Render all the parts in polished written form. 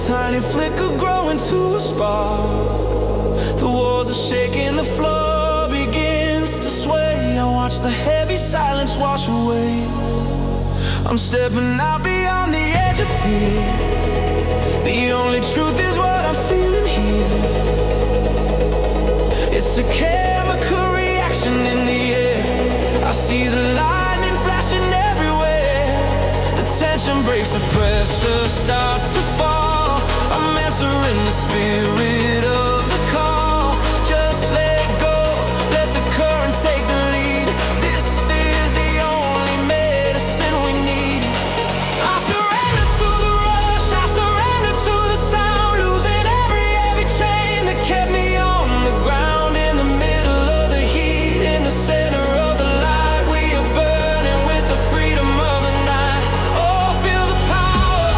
tiny flicker growing to a spark. The walls are shaking, the floor begins to sway. I watch the heavy silence wash away. I'm stepping out beyond the edge of fear. The only truth is what I'm feeling here. It's a chemical reaction in the air. I see the lightning flashing everywhere. The tension breaks, the pressure starts to fall. I'm answering the spirit of the call. Just let go, let the current take the lead. This is the only medicine we need. I surrender to the rush, I surrender to the sound, losing every heavy chain that kept me on the ground. In the middle of the heat, in the center of the light, we are burning with the freedom of the night. Oh, feel the power,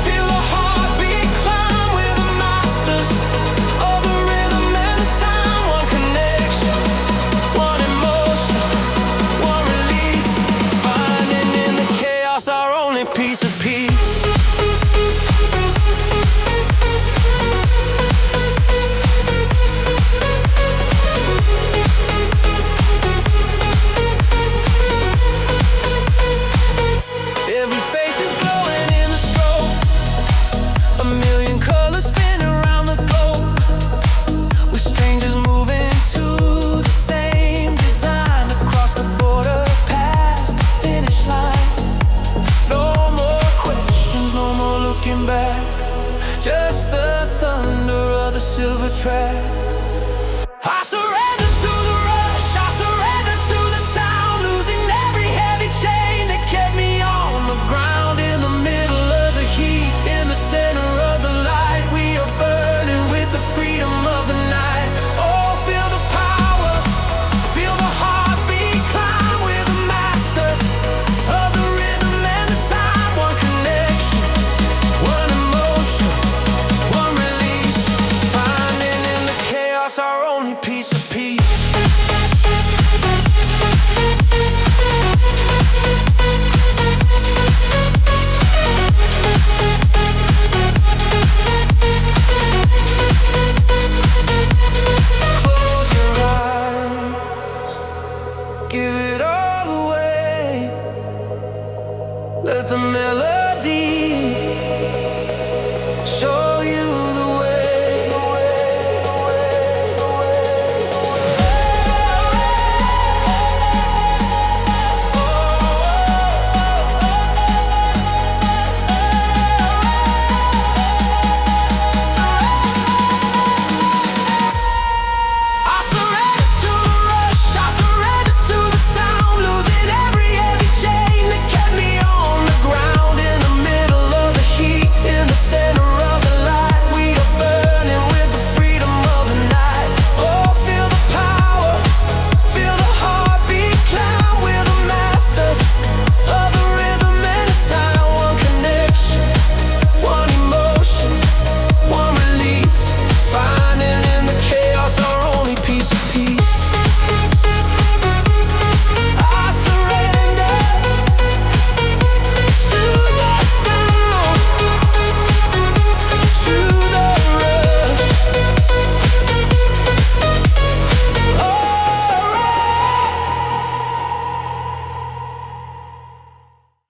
feel the heartbeat climb. We're the masters of the rhythm and the time. One connection, one emotion, one release. Finding in the chaos our only piece of peace. Every face is glowing in the strobe. A million colors spin around the globe. We're strangers moving to the same design. Across the border, past the finish line. No more questions, no more looking back. Just the thunder of the silver track.